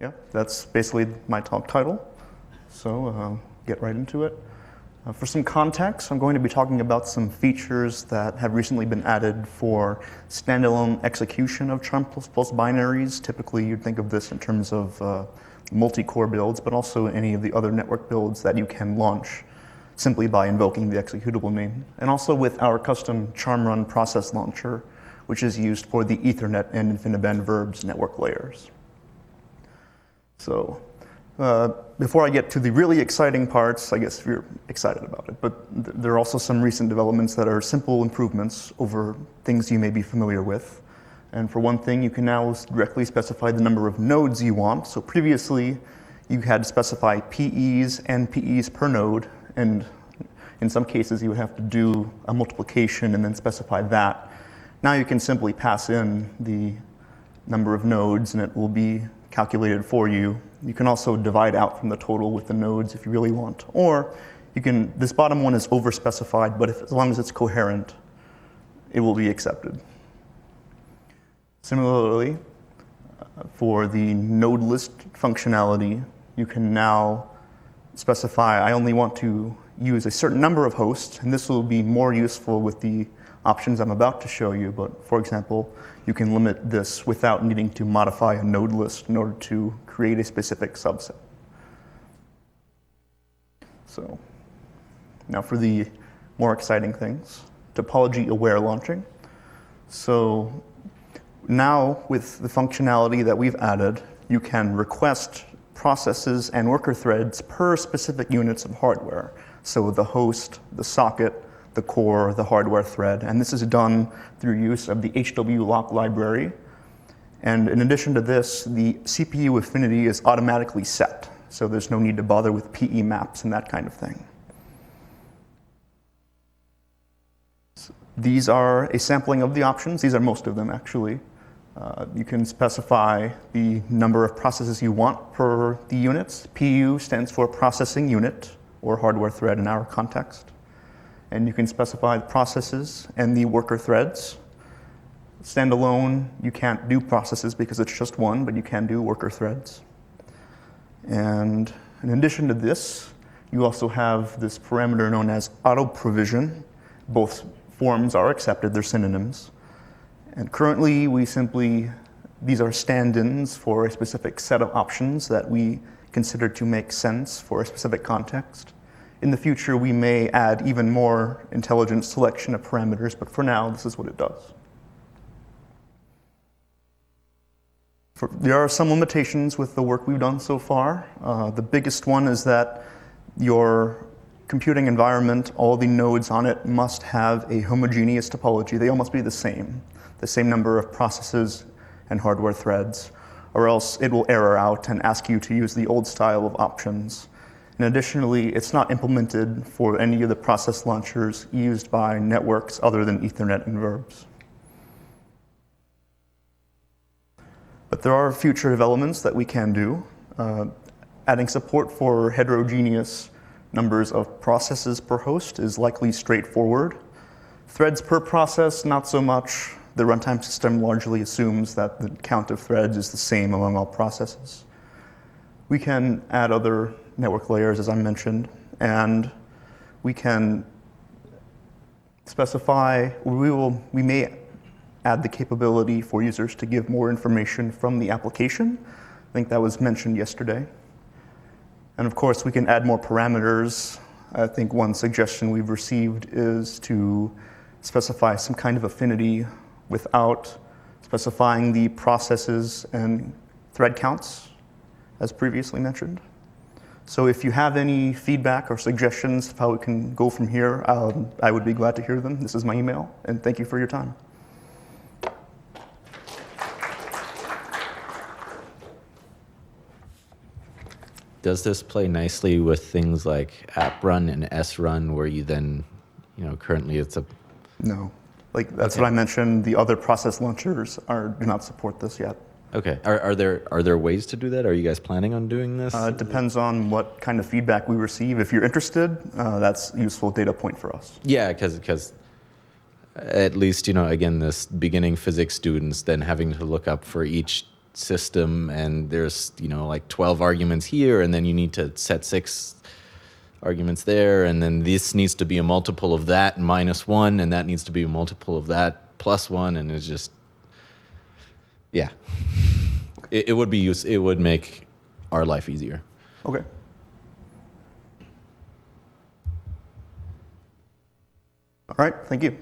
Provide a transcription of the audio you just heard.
Yeah, that's basically my talk title. So get right into it. For some context, I'm going to be talking about some features that have recently been added for standalone execution of Charm++ binaries. Typically, you'd think of this in terms of multi-core builds, but also any of the other network builds that you can launch simply by invoking the executable name. And also with our custom charm run process launcher, which is used for the Ethernet and InfiniBand verbs network layers. So before I get to the really exciting parts, I guess if you're excited about it, but there are also some recent developments that are simple improvements over things you may be familiar with. And for one thing, you can now directly specify the number of nodes you want. So previously, you had to specify PEs and PEs per node, and in some cases, you would have to do a multiplication and then specify that. Now you can simply pass in the number of nodes, and it will be calculated for you. You can also divide out from the total with the nodes if you really want. Or you can, this bottom one is over-specified, but as long as it's coherent, it will be accepted. Similarly, for the node list functionality, you can now specify, I only want to use a certain number of hosts, and this will be more useful with the options I'm about to show you. But for example, you can limit this without needing to modify a node list in order to create a specific subset. So now for the more exciting things, topology aware launching. So now with the functionality that we've added, you can request processes and worker threads per specific units of hardware. So the host, the socket, the core, the hardware thread, and this is done through use of the HWLock library. And in addition to this, the CPU affinity is automatically set, so there's no need to bother with PE maps and that kind of thing. So these are a sampling of the options. These are most of them, actually. You can specify the number of processes you want per the units. PU stands for processing unit, or hardware thread in our context. And you can specify the processes and the worker threads. Standalone, you can't do processes because it's just one, but you can do worker threads. And in addition to this, you also have this parameter known as auto provision. Both forms are accepted, they're synonyms. And currently, these are stand-ins for a specific set of options that we consider to make sense for a specific context. In the future, we may add even more intelligent selection of parameters, but for now, this is what it does. There are some limitations with the work we've done so far. The biggest one is that your computing environment, all the nodes on it must have a homogeneous topology. They all must be the same number of processes and hardware threads, or else it will error out and ask you to use the old style of options. And additionally, it's not implemented for any of the process launchers used by networks other than Ethernet and verbs. But there are future developments that we can do. Adding support for heterogeneous numbers of processes per host is likely straightforward. Threads per process, not so much. The runtime system largely assumes that the count of threads is the same among all processes. We can add other network layers, as I mentioned, and we can specify, we may add the capability for users to give more information from the application. I think that was mentioned yesterday. And of course, we can add more parameters. I think one suggestion we've received is to specify some kind of affinity without specifying the processes and thread counts, as previously mentioned. So if you have any feedback or suggestions of how we can go from here, I would be glad to hear them. This is my email, and thank you for your time. Does this play nicely with things like app run and srun, where you then, currently it's a... No. That's what I mentioned. The other process launchers do not support this yet. Okay. Are there ways to do that? Are you guys planning on doing this? It depends on what kind of feedback we receive. If you're interested, that's a useful data point for us. Yeah, because at least, again, this beginning physics students then having to look up for each system, and there's, you know, like 12 arguments here, and then you need to set 6 arguments there, and then this needs to be a multiple of that minus 1, and that needs to be a multiple of that plus 1, and it's just, yeah. It would be it would make our life easier. Okay. All right, thank you.